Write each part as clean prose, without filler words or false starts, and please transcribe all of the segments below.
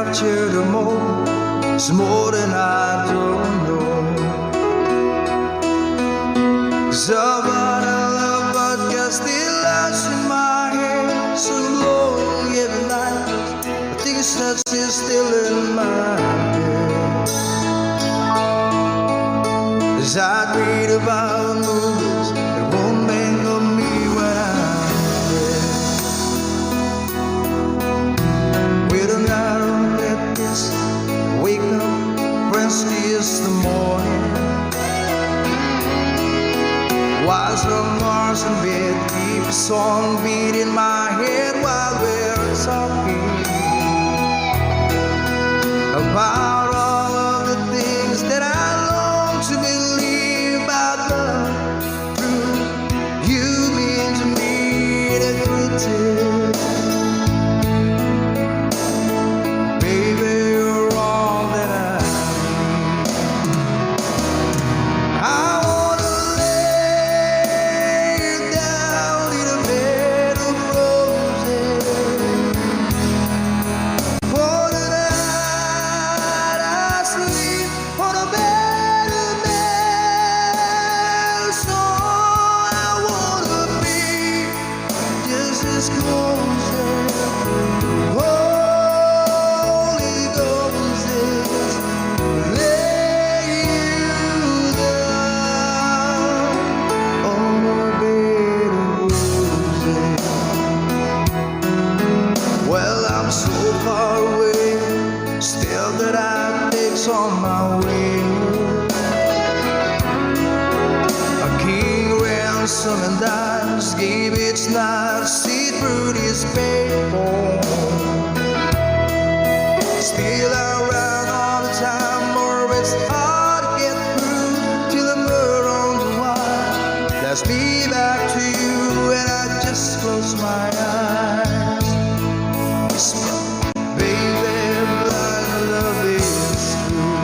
capture the more. It's more than I don't know. 'Cause of what I love, but you're still lost in my head. So long every night, I think it's not still in my head. As I read about movies that won't think of me when I'm dead. With an arrow that is wake up, Wednesday is the morning. While some Mars in bed, keep a song beat in my head while we're talking about all of the things that I long to believe about love. Through you mean to me the truth. Baby, you're all that I need. I wanna lay you down in a bed of roses. For the night I sleep on a bed of nails. So I wanna be just as close as Holy Ghost is. Lay you down on a bed of roses. Well, I'm so far away, still that I takes on my way. A king ransom and dimes gave its knife, see through this paper. Still around all the time, or it's hard to get through till the murder on the wire. Let's be back to you, and I just close my eyes. Whisper, baby, blind love is true.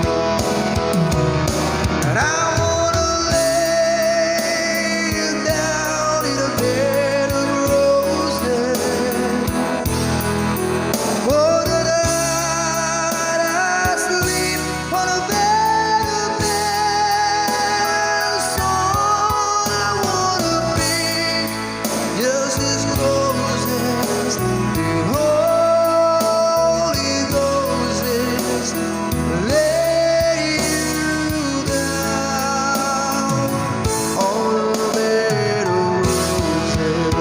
And I wanna lay you down in a bed of roses. For the night I sleep on a bed of nails. So I wanna be just as close as the Holy Ghost is. Lay you down on a bed of roses.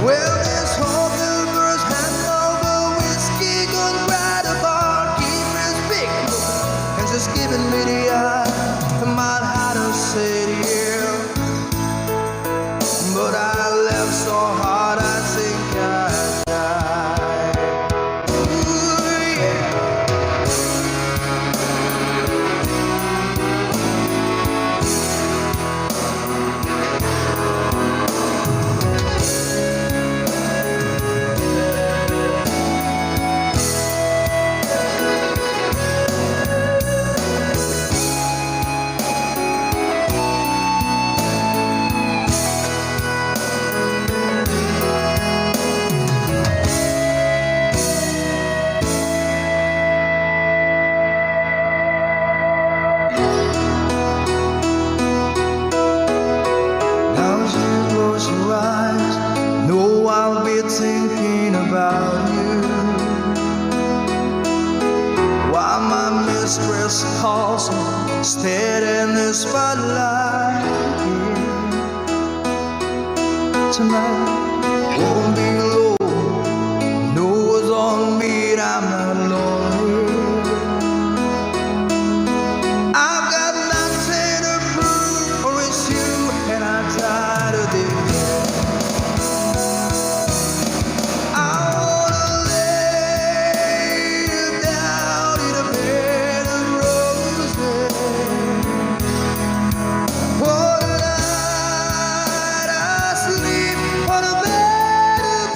Well, this whole universe has over whiskey, gone right apart, keep his big look, and just giving me the eye. I might have to say yeah, but I left so hard I think I died. Ooh, yeah. Now as you close your eyes, know I'll be thinking about you. While my mistress calls me, stead in the spotlight. Tonight won't be low, no it's on me, I'm not lonely. I've got nothing to prove, for it's you, and I'm tired of this. I wanna lay you down in a bed of roses. For the night I sleep on a bed of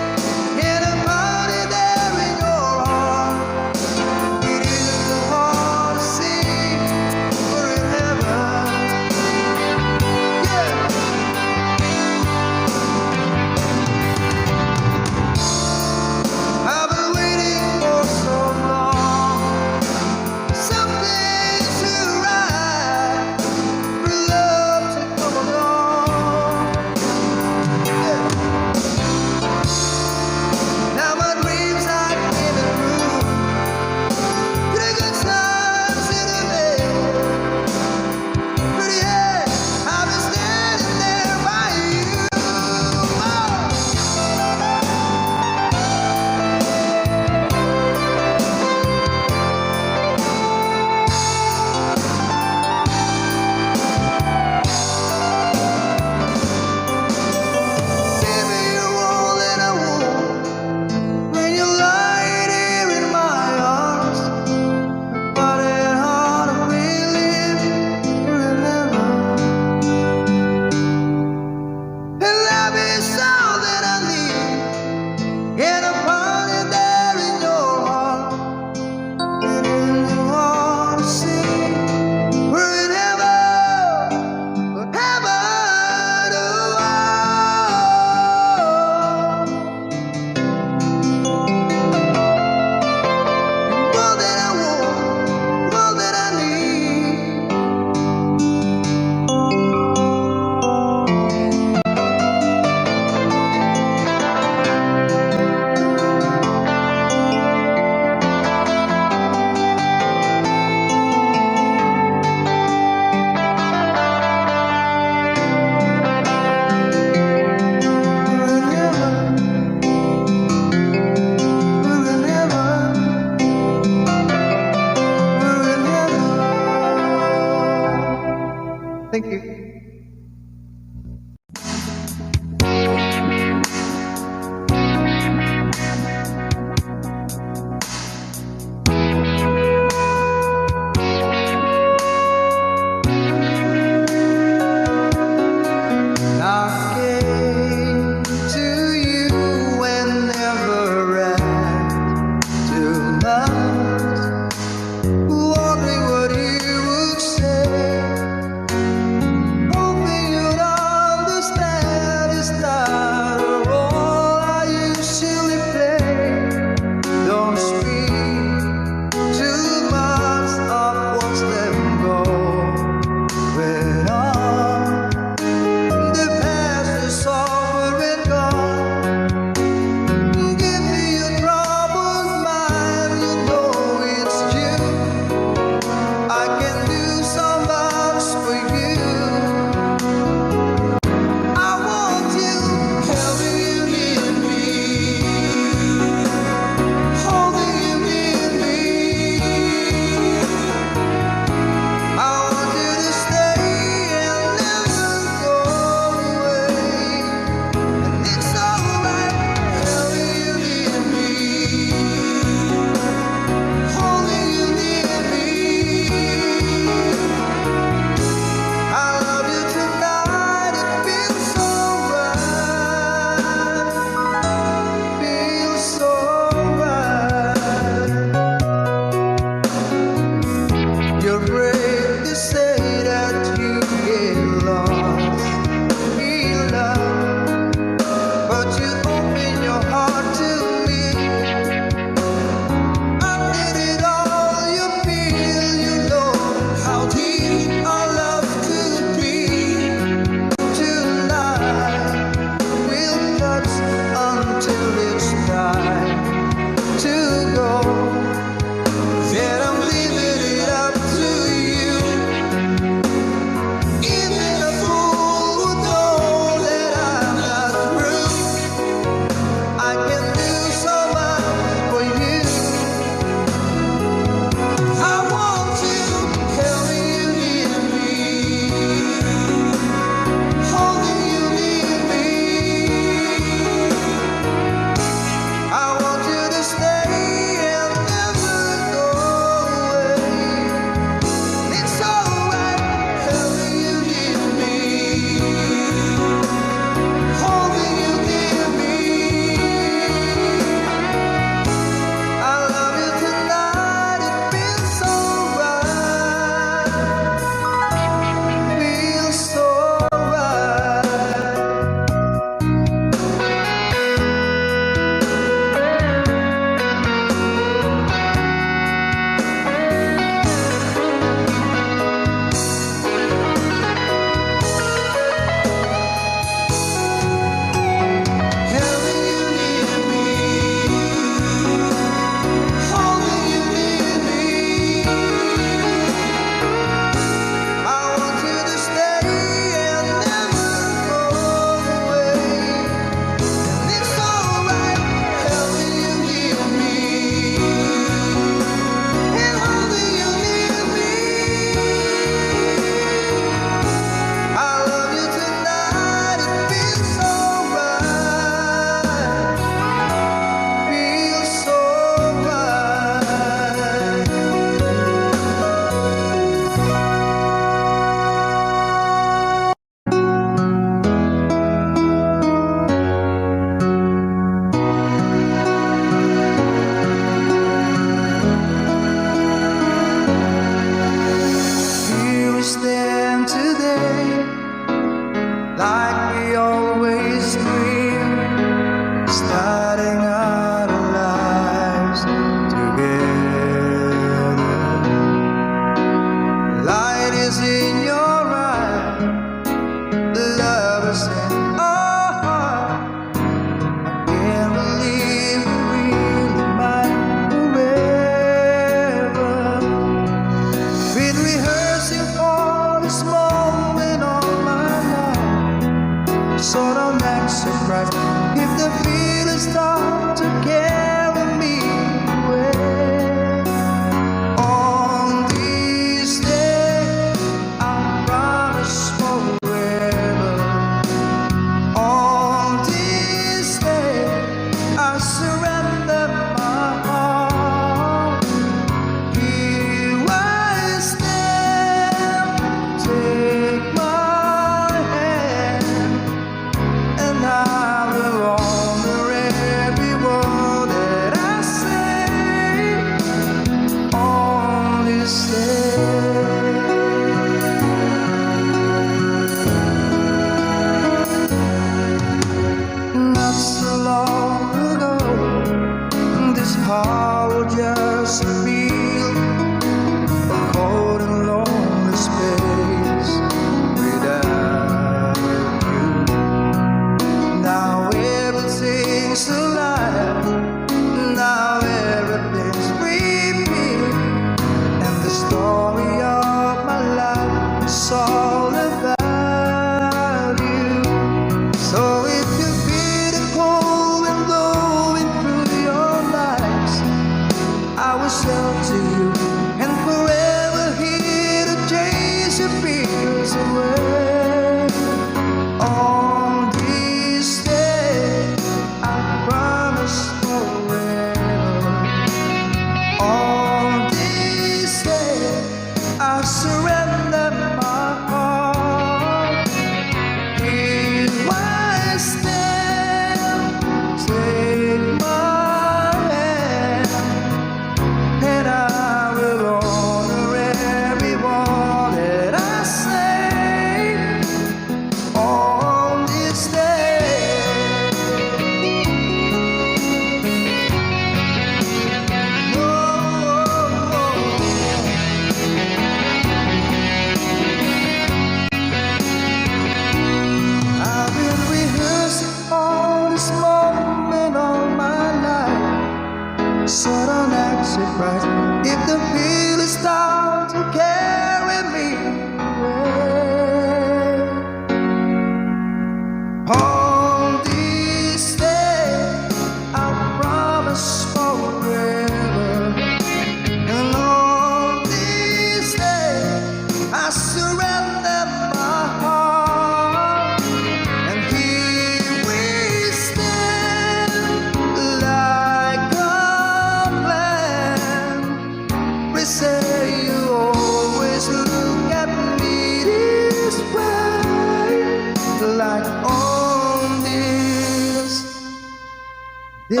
Maybe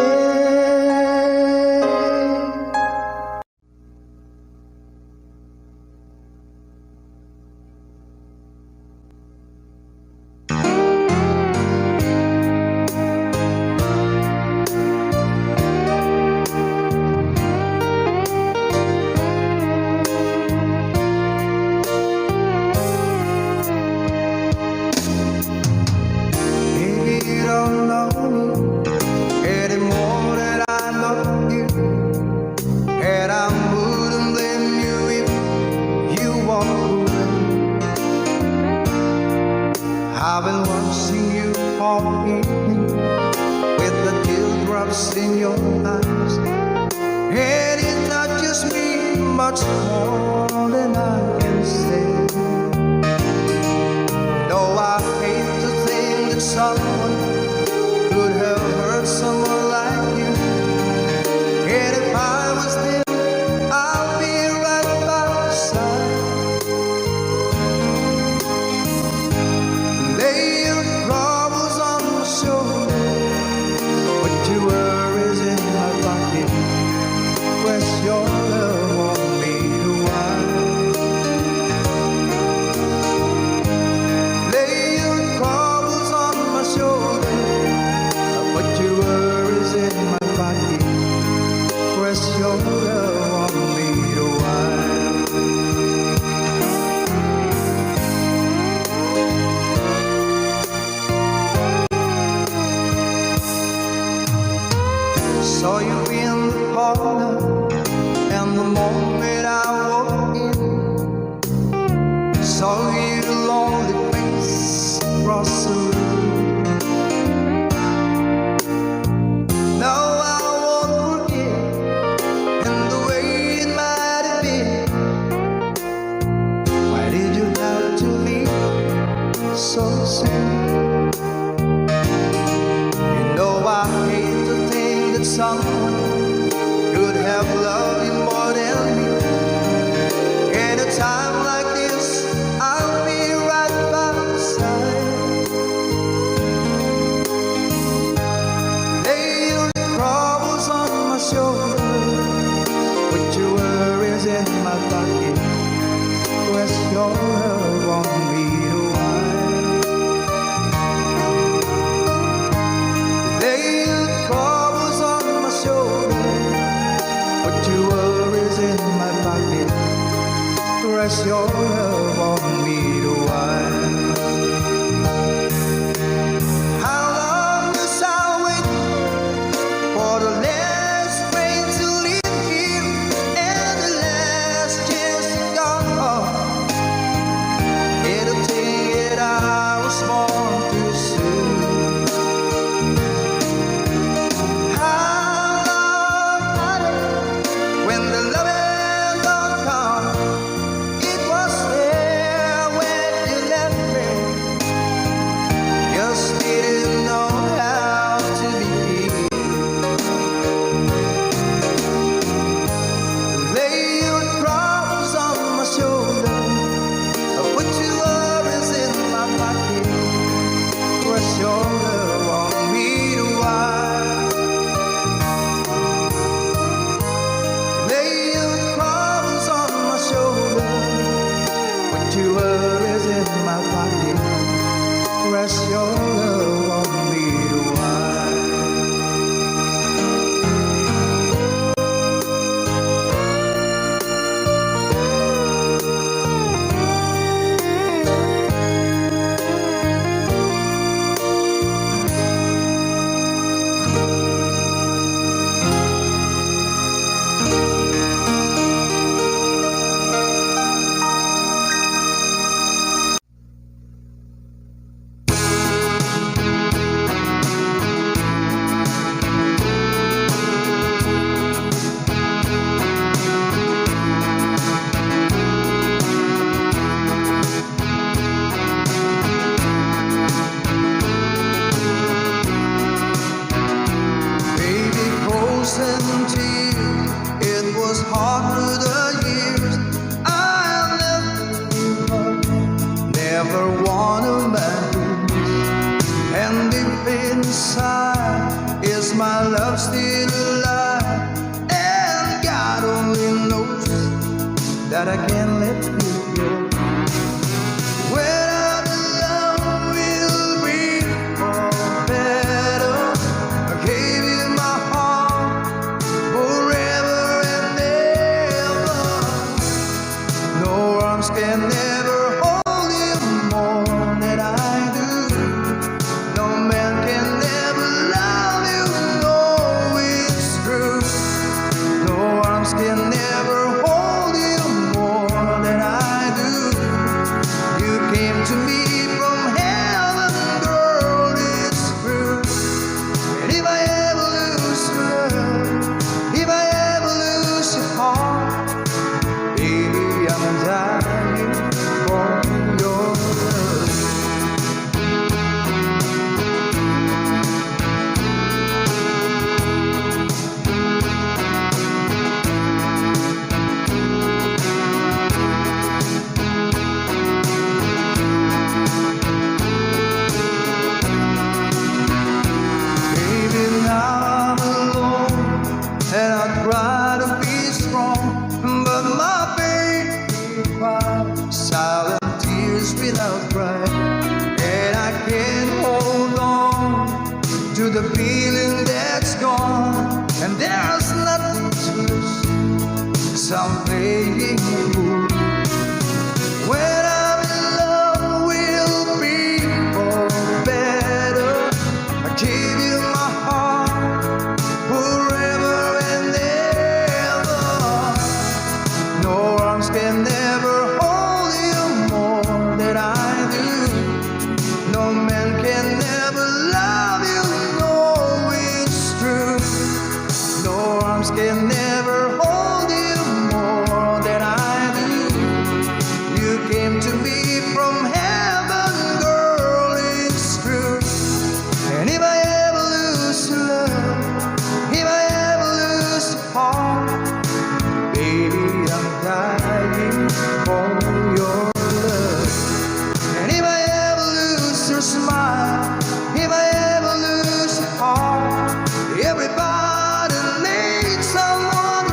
you don't know me anymore that I love you, and I wouldn't blame you if you walk away. I've been watching you all evening with the teardrops in your eyes, and it touches me much more than I can say. Though I hate to think that someone could have hurt someone like you, and if I was there, I'll be right by your side. Lay your troubles on my shoulder, put your worries in my pocket, rest your love on me a while. Lay your troubles on my shoulder, put your worries in my pocket, rest your love on me a while. Saw you in the parlor, and the moment I walked in, saw your lonely face across the room. Now I won't forget, and the way it might have been. Why did you have to leave so soon? You know I hate to think that someone could have loved you more than me. In a time like this, I'll be right by your side. Lay your troubles on my shoulder, put your worries in my pocket, rest your love on me a while. Lay your troubles on my shoulder, put your worries in my pocket, rest your love on me a while. How long must I wait for the last train to leave here and the last chance to go? It'll take it I was born too soon. How long, honey, when the loving don't come? It was there love's still alive, and God only knows that I can't let you go. When I'm alone, we'll be for better. I gave you my heart forever and ever. No arms can never hold you more than I do. No man can never love you, no, it's true. No arms can never hold you more than I do. You came to me from heaven, girl, it's true. And if I ever lose love, if I ever lose your heart, baby, I'm dying for your love. Baby, now I'm alone, and I try to be strong, but my baby cries silent tears without crying, and I can't hold on to the feeling that's gone, and there's nothing to lose, 'cause I'm playing a fool. When I'm in love, we'll be for better. I give you my heart forever and ever. No arms can never hold you more than I do. No man can never love you, no, it's true. No arms can never hold you more than I do. You came to me from heaven, girl, it's true. And if I ever lose your love, if I ever lose your heart, baby, I'm dying for your love. And if I ever lose your smile, if I ever lose your heart, everybody needs someone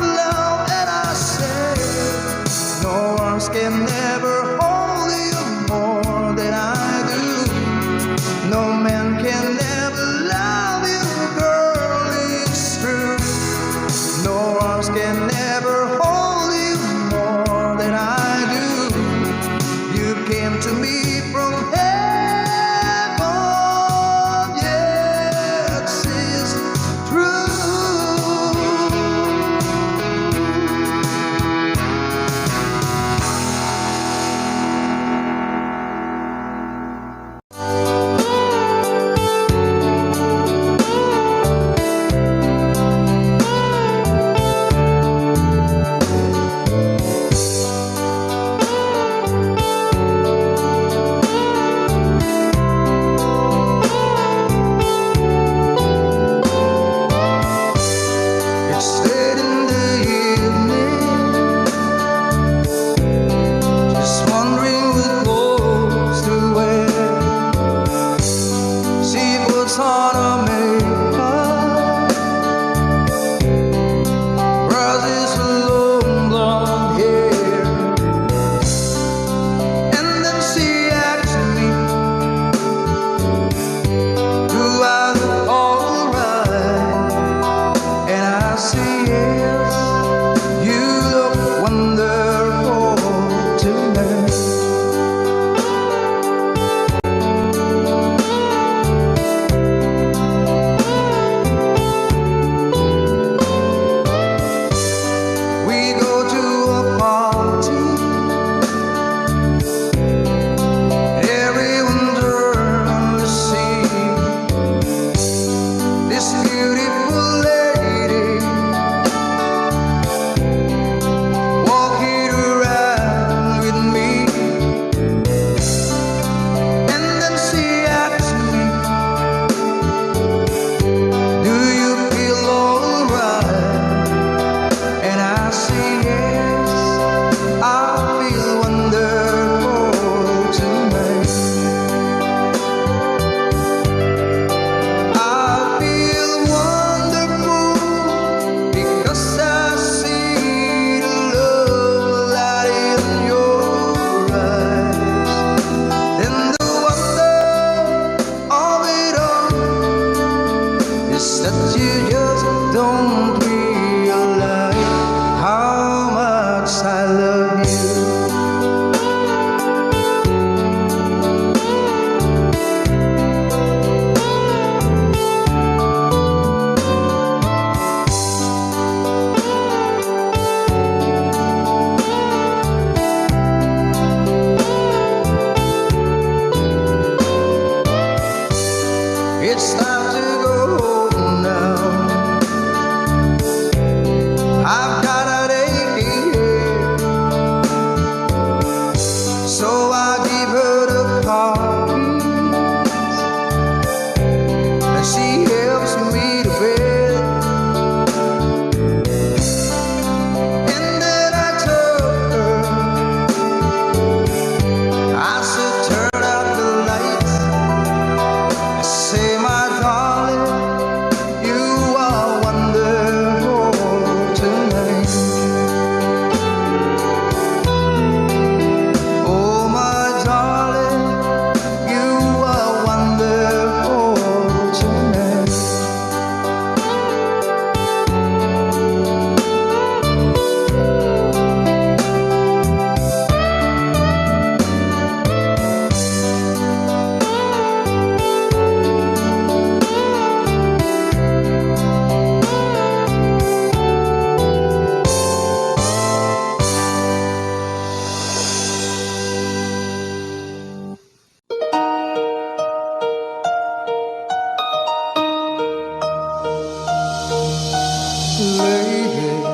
Lady,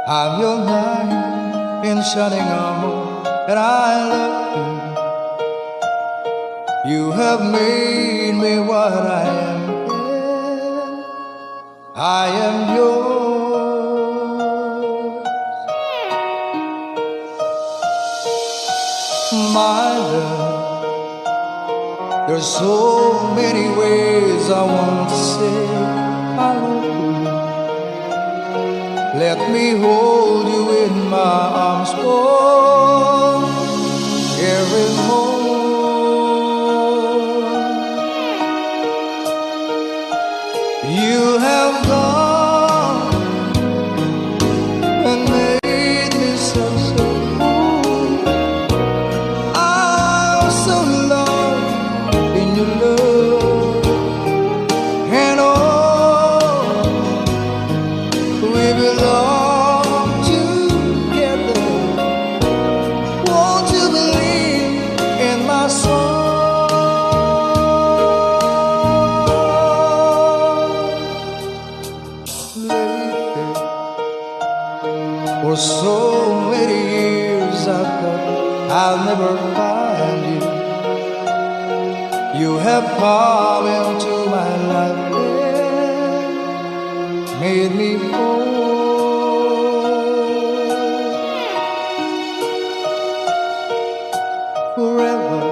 I'm your knight in shining armor, and I love you. You have made me what I am. I am yours, my love. There's so many ways I want to say I love you. Let me hold you in my arms for every moment. You have gone and made me so cool. I'm so lost in your love, and oh, we belong together. Won't you believe in my song? Lady, for so many years I thought I'll never find you. You have come into my life and made me whole. Forever,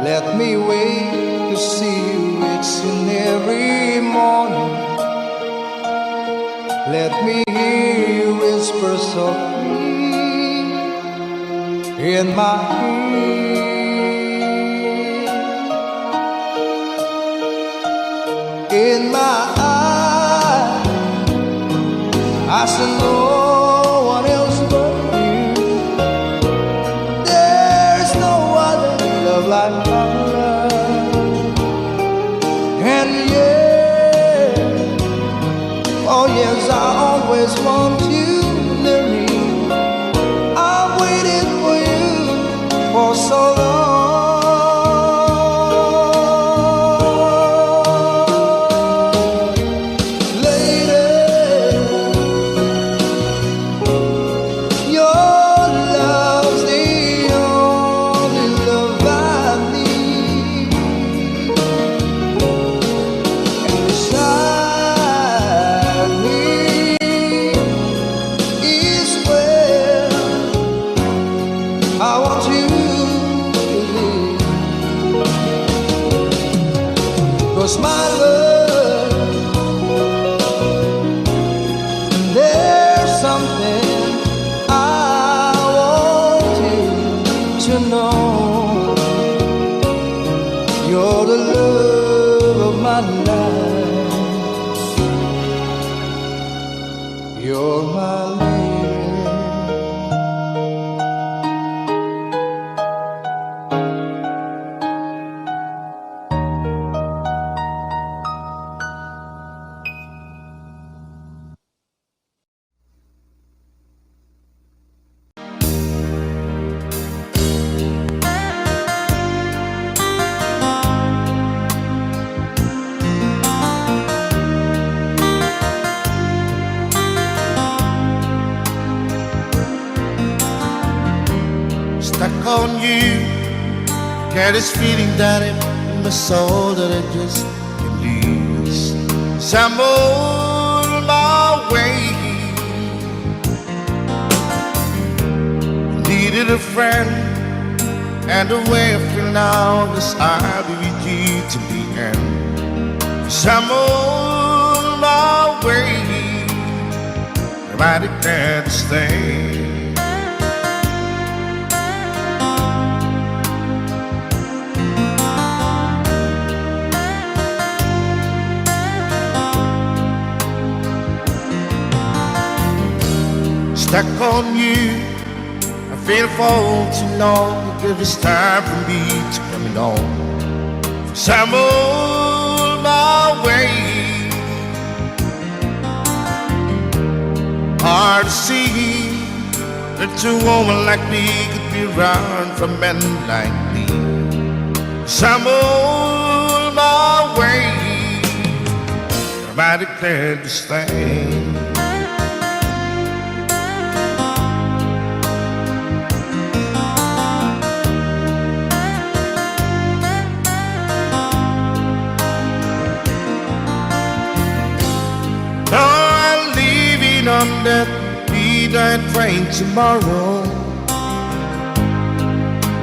let me wait to see you each and every morning. Let me hear you whisper softly in my ear. In my eyes, I see no one else but you. There's no other love like my love. And yeah, oh yes, I always want you near me. I've waited for you for so long. I want you to live, 'cause my love, there's something I want you to know. You're the love of my life. You're my lady. Stuck on you, got this feeling that in my soul that I just can't lose. So I'm on my way. Needed a friend, and the way I feel now is I'll be with you to the end. So I'm on my way, I declare to stay. Stuck on you, I feel for too long. Give this time for me to coming on. So I'm on my way. Hard to see that a woman like me could be around for men like me. So I'm on my way. I declared this thing. On that midnight train tomorrow,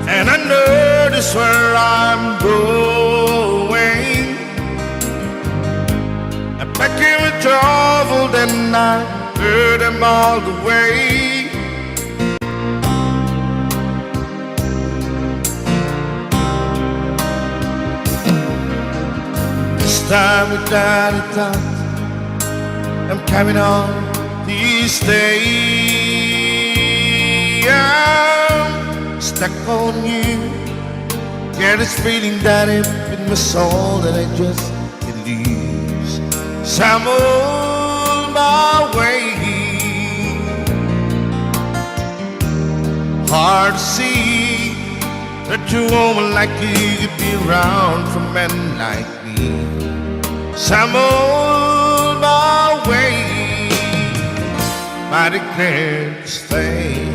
and I know this where I'm going. I'm packing with trouble, then I heard them all the way. This time without a doubt, I'm carrying on these days. I'm stuck on you. Get this feeling that deep in my soul that I just can't lose. So I'm on my way. Hard to see that a woman like you could be around for men like me. So I'm on my way. I declare to stay.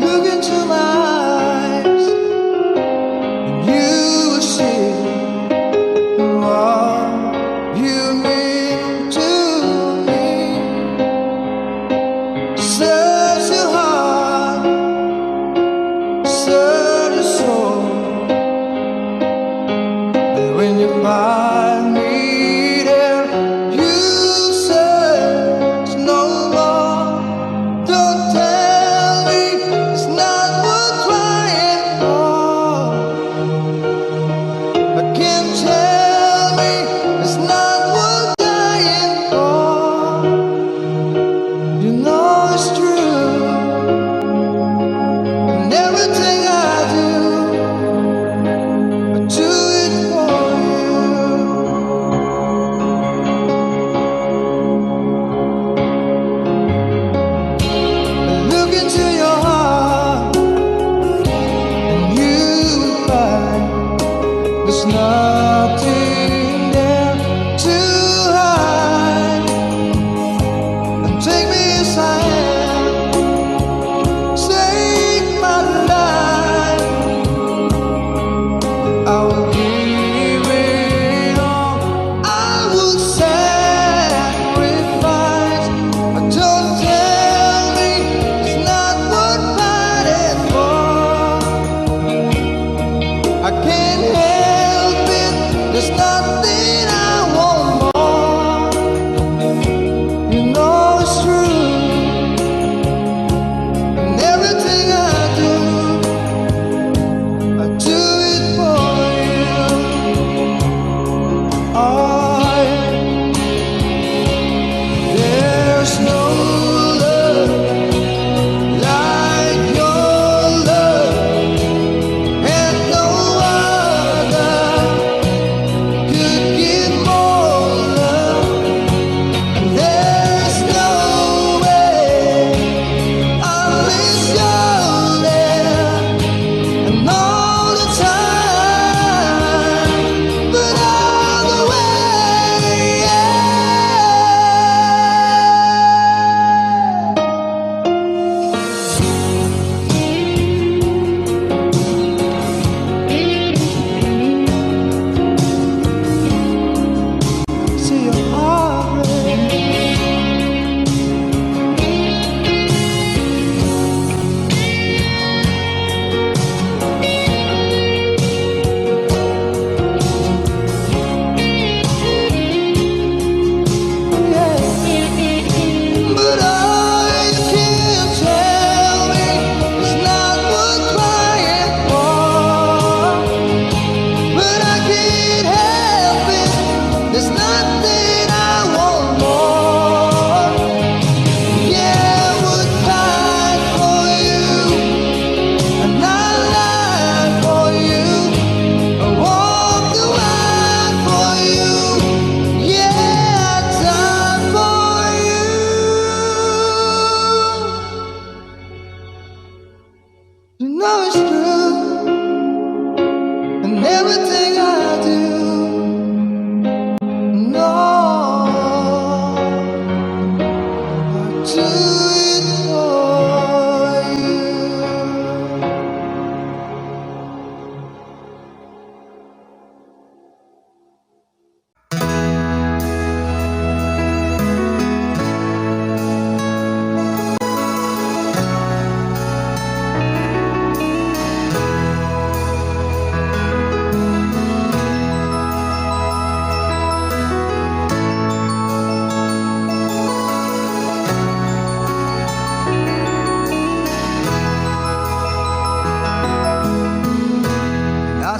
Look into my eyes, and you were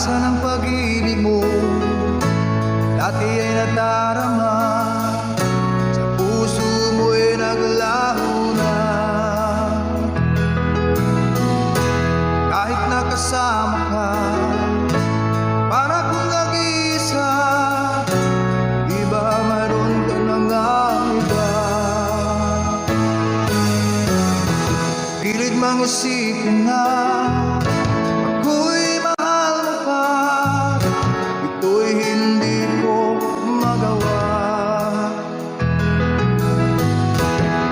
Asan ang pag-ibig mo? Dati ay nadarama, sa puso mo'y naglaho na. Kahit nakasama ka, para kung nag-iisa, di ba mayroon ka mga iba? Pilit mang isipin na ako'y mahal mo pa, ito'y hindi ko magawa.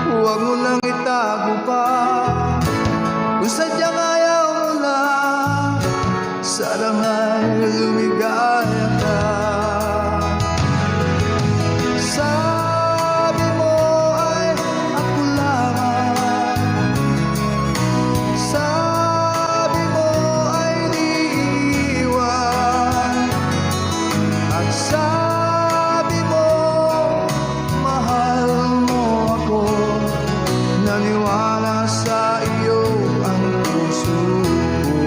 Huwag mo nang itago pa, kung sadyang ayaw mo na, sana nga'y lumigaya ka. Sabi mo ay ako lamang, sabi mo ay di iiwan, at sabi mo mahal mo ako. Naniwala sa iyo ang puso ko.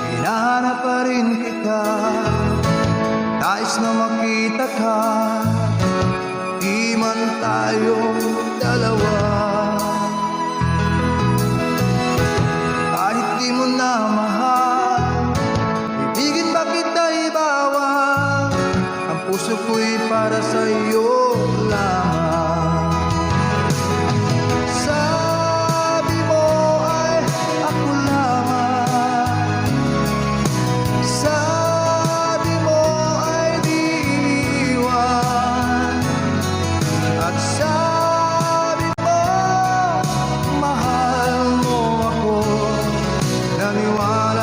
Hinahanap pa rin kita, nais na makita ka, di man tayong dalawa. Kahit di mo na mahal, ibigin ba kita ibawal, ang puso ko'y para sa iyo lamang. Sabi mo ay ako lamang, sabi mo ay di iiwan, at sabi mo mahal mo ako. Naniwala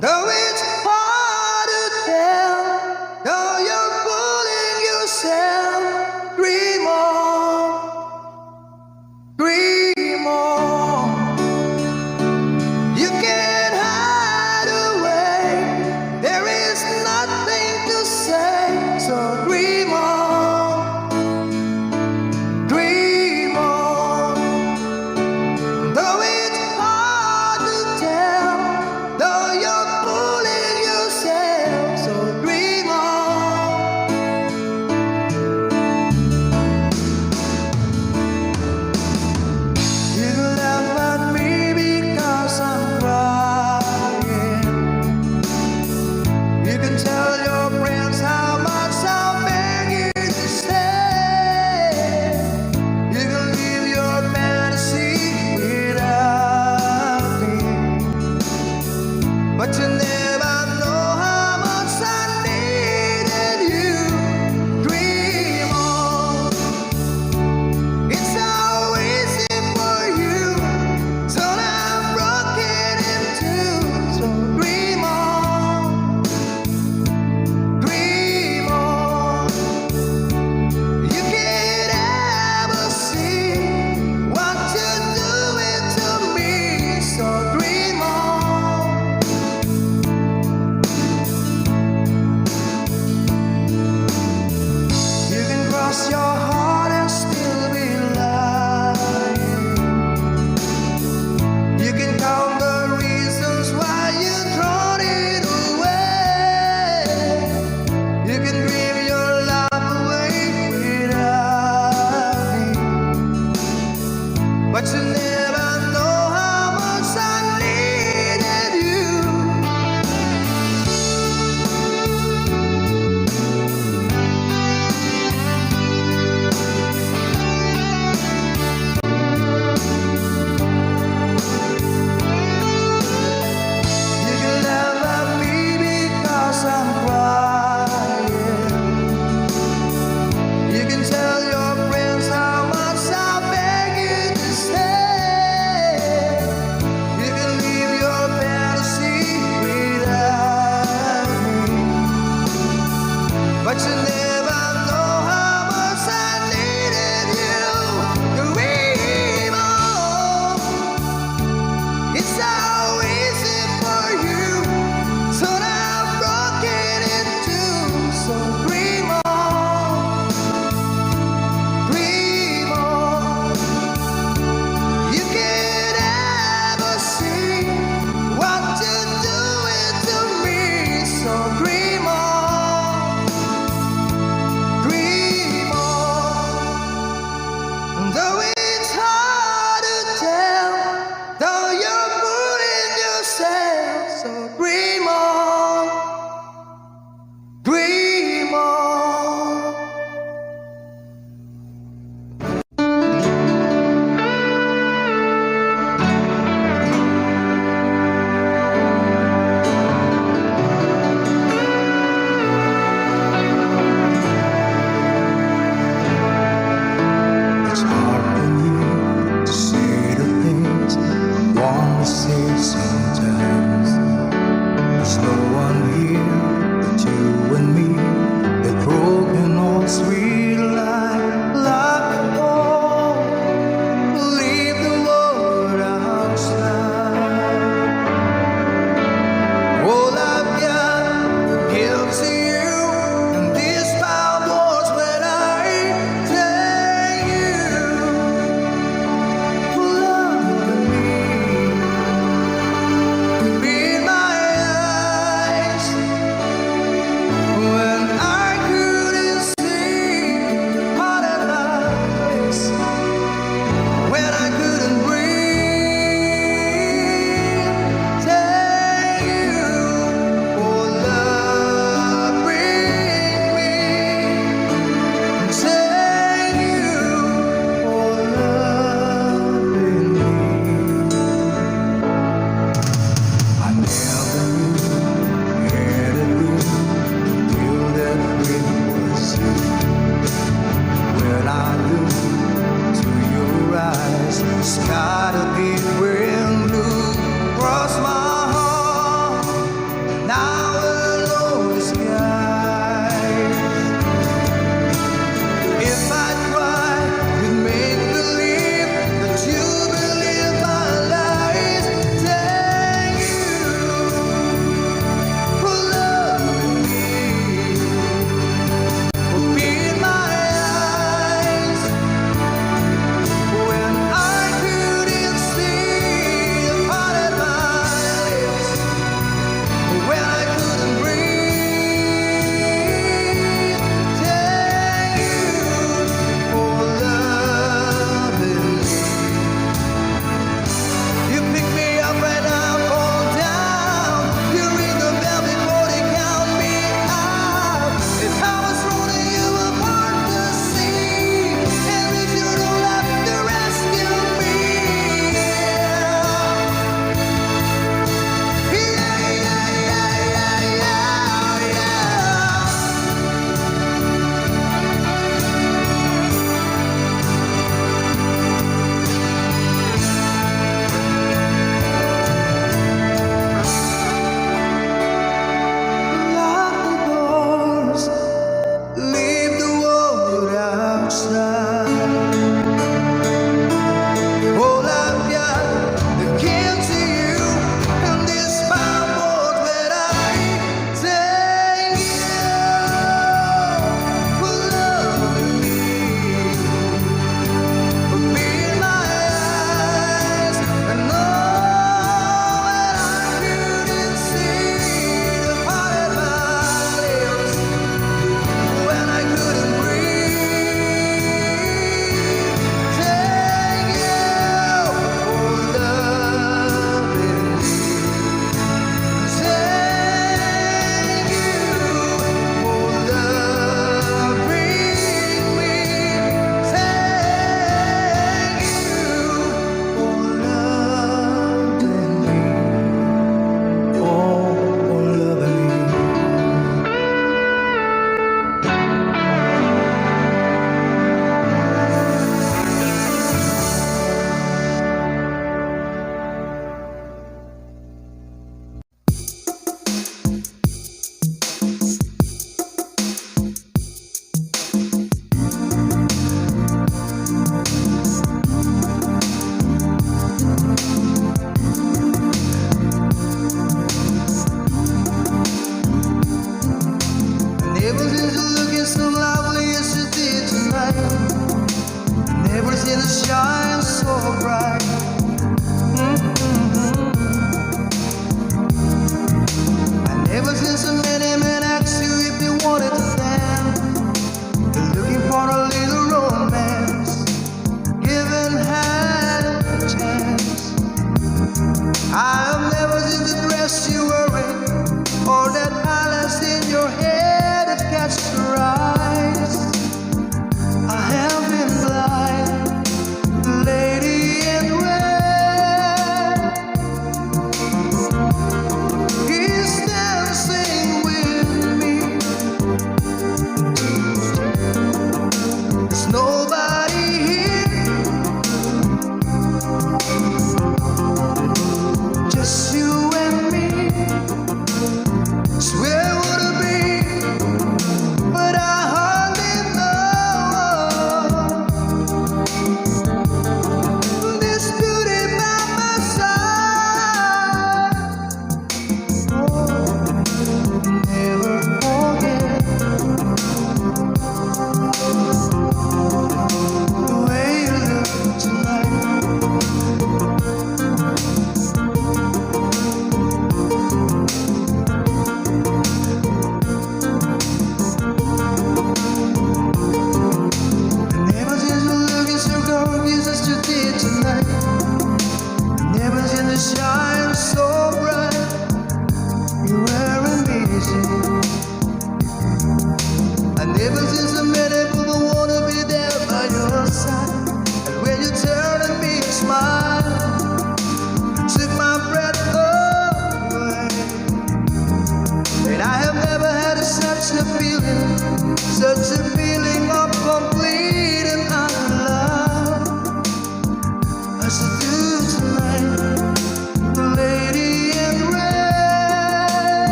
Though it's hard to tell, though you're fooling yourself, dream on, dream on. You can't hide away, there is nothing to say, so dream on, dream on. Though it's hard to tell, though you're fooling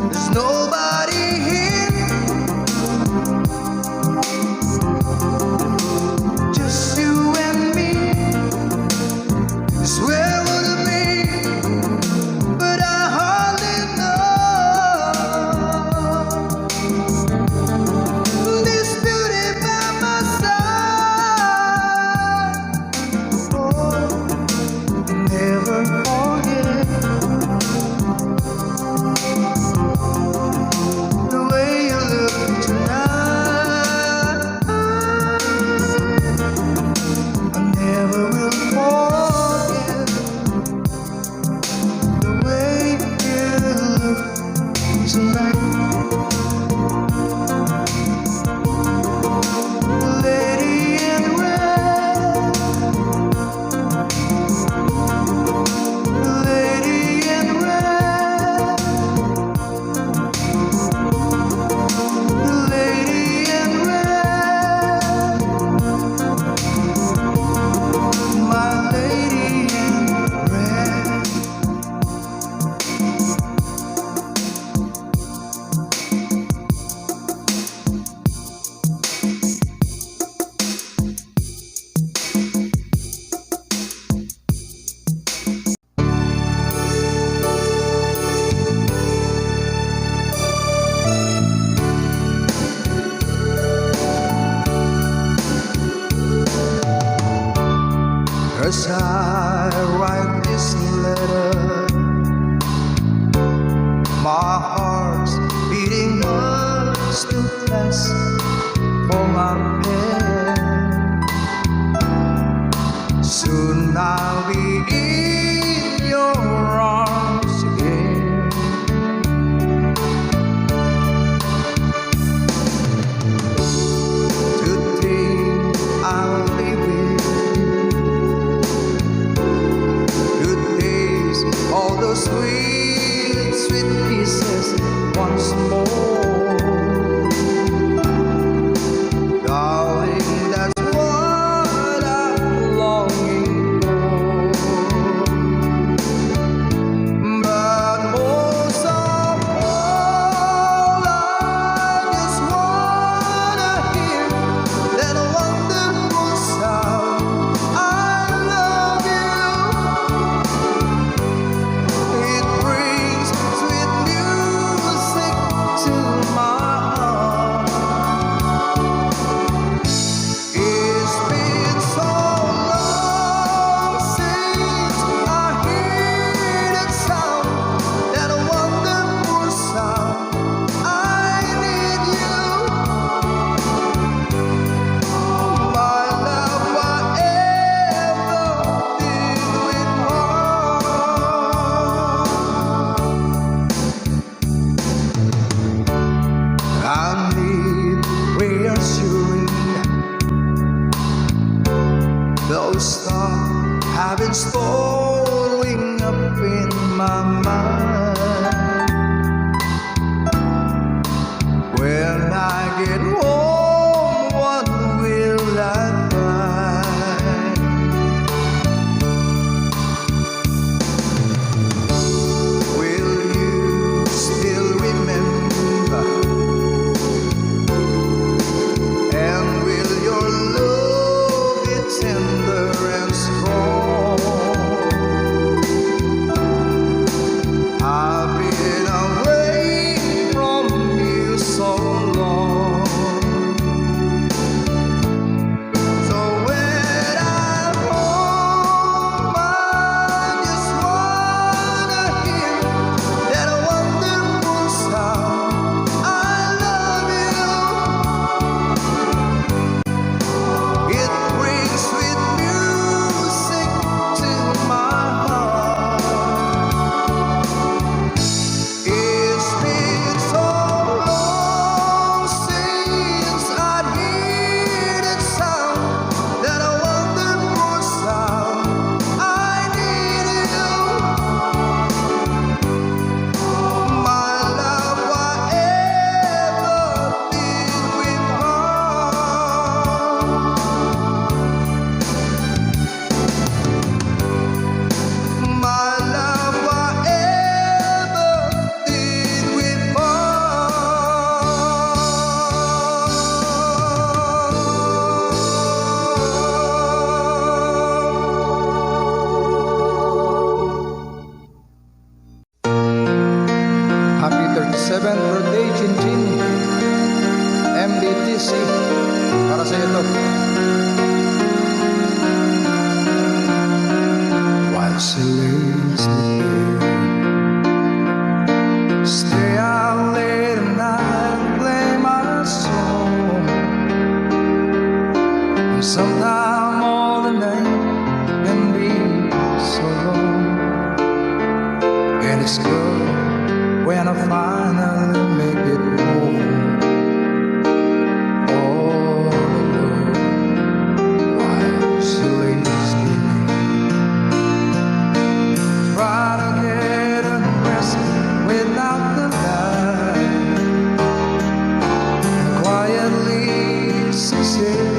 There's nobody here, just you and me. It's where would it be? But I hardly know this beauty by my side. Oh, never forget the way you look tonight. I never will forget the way you look tonight. Lady in red, lady in red, lady in red, my lady in red. As I write this letter, my heart's beating much too fast for my pen. Soon I'll be in your arms again. Today I'll be with good days, all those sweet, sweet kisses once more. Darling, that's what I'm longing for. But most of all, I just wanna hear that wonderful sound. I love you. It brings sweet music to my heart. It's been so long since I hear that sound, that wonderful sound. I need you, my love, whatever did with heart. I need reassuring. Those thoughts have been storing up in my mind. When I get home, what will I find? Will you still remember? And will your love be tender and strong? 7th birthday, Chinchin MBTC. Para sa iyo to. While she lays me here, stay out late at night, play my song. And sometime all the night can be so long. And it's good when I finally make it home. All alone, while she lays me there. Try to get undressed without the light. Quietly she said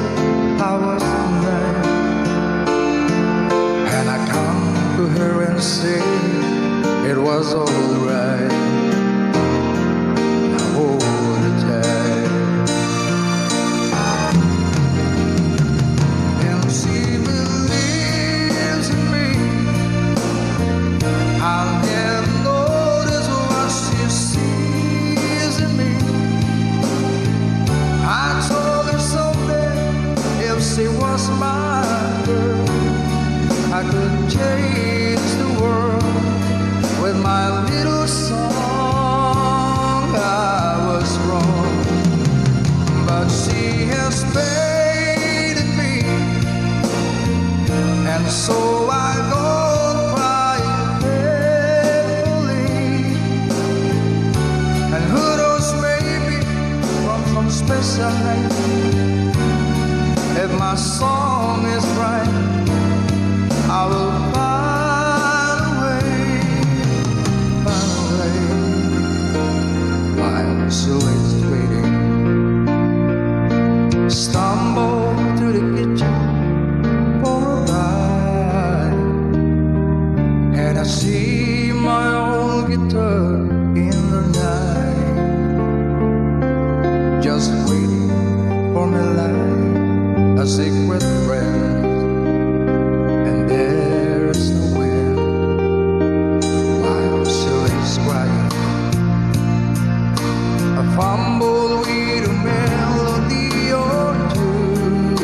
I was tonight. And I come to her and say it was alright. Now hold her tight. And she believes in me. I'll never notice what she sees in me. I told her someday if she was my girl, I could change the world with my little song. I was wrong, but she has faith in me, and so I go crying faithfully. And who knows, maybe from some special night, if my song is right, I will find a way while she lays waiting. Stumble to the kitchen for a ride, and I see my old guitar in the night, just waiting for me like a secret friend. And there's no wind while she lays crying. I fumble with a melody or two,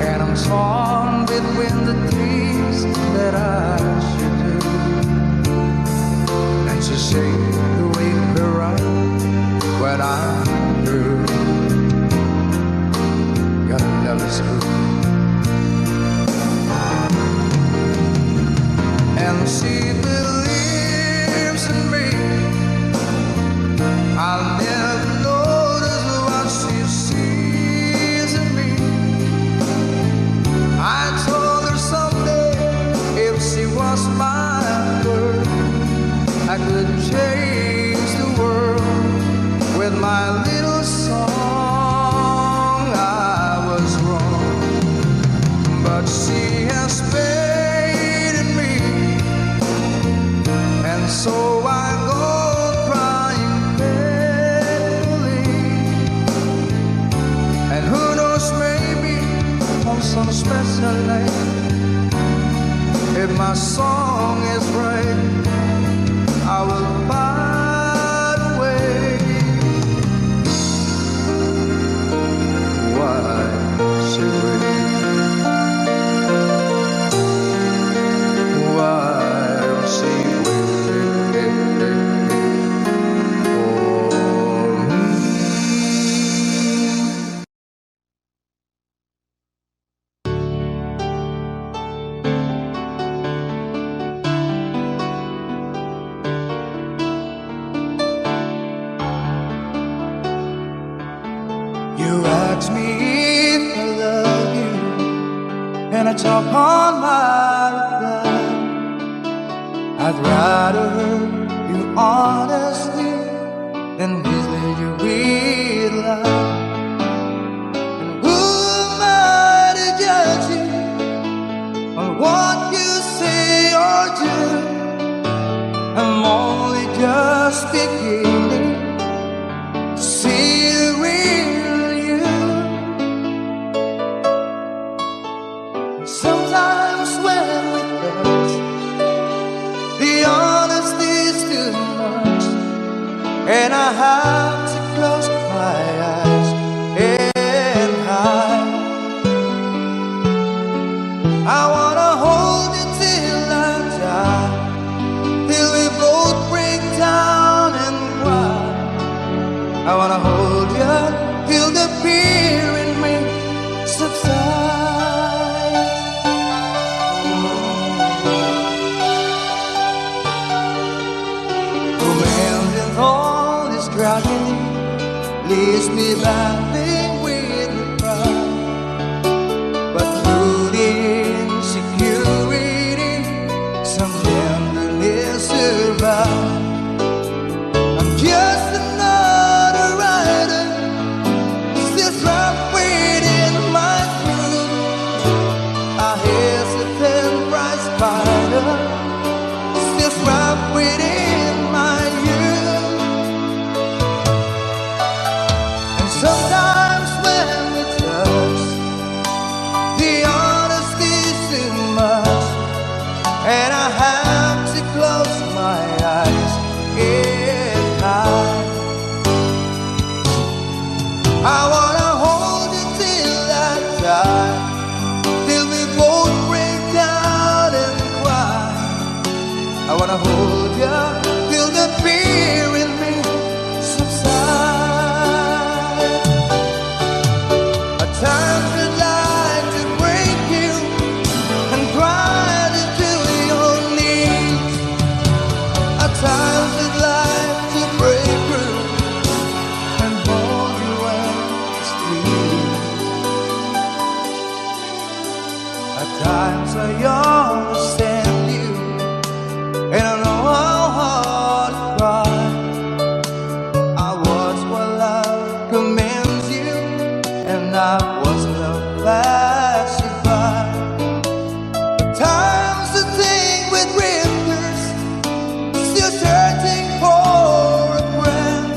and I'm torn between the things that I should do. And she said to wake her up when I'm through. Gotta love is true. And she believes in me. I'll never notice what she sees in me. I told her someday if she was my girl, I could change the world with my little song. I was wrong, but she has faith in me, and so I go crying faithfully. And who knows, maybe on some special night, if my song is right, I will find a way. Why she waiting? Why she waiting for me? You ask me if I love you, and I talk on my reply. I'd rather hurt you honestly than mislead you with lies. And who am I to judge you on what you say or do? I'm only just beginning to see the real you. Sometimes when we touch, the honesty's too much. and I have to close my eyes and hide. I wanna hold you till I die, till we both break down and cry. I wanna hold you till the fear in me subsides. Romance and all this tragedy leaves me battling with the pride, but through the insecurity, some tenderness survives. I'm just another rider, still trapped within my crew, a hesitant prize fighter, still trapped within my youth. And sometimes when we touch, the honesty's too much, and I have to close my eyes and hide. I wanna hold you till I die, till we both break down and cry. I wanna hold you till the fear in me subsides. At times I'd like to break you and cry into your knees. At times I'd like to break through and hold you and squeeze. At times I understand you, and I know how hard to cry. I was what love commands you, and I was love pacified. But times the thing with drifters, still searching for a friend,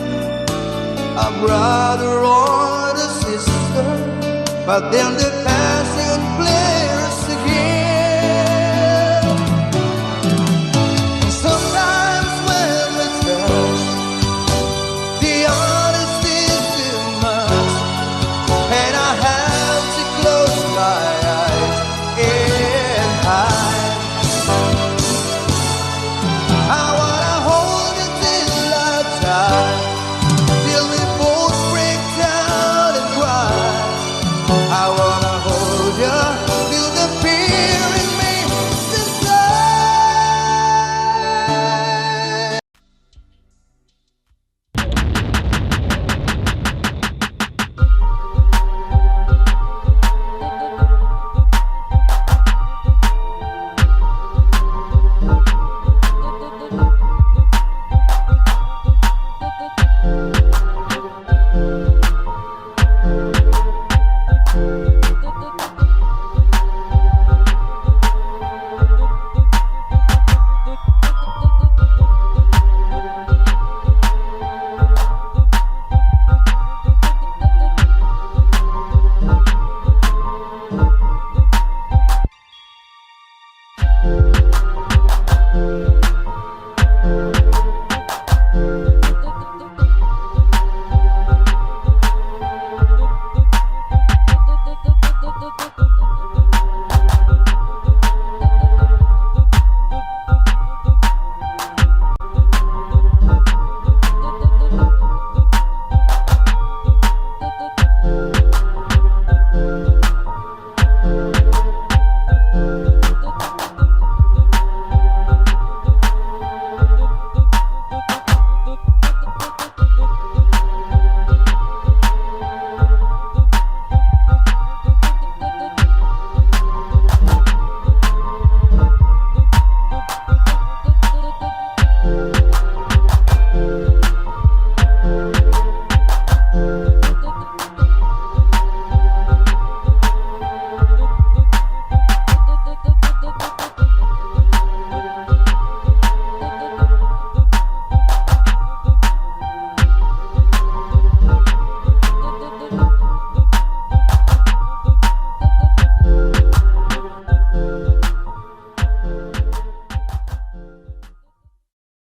a brother or a sister, but then the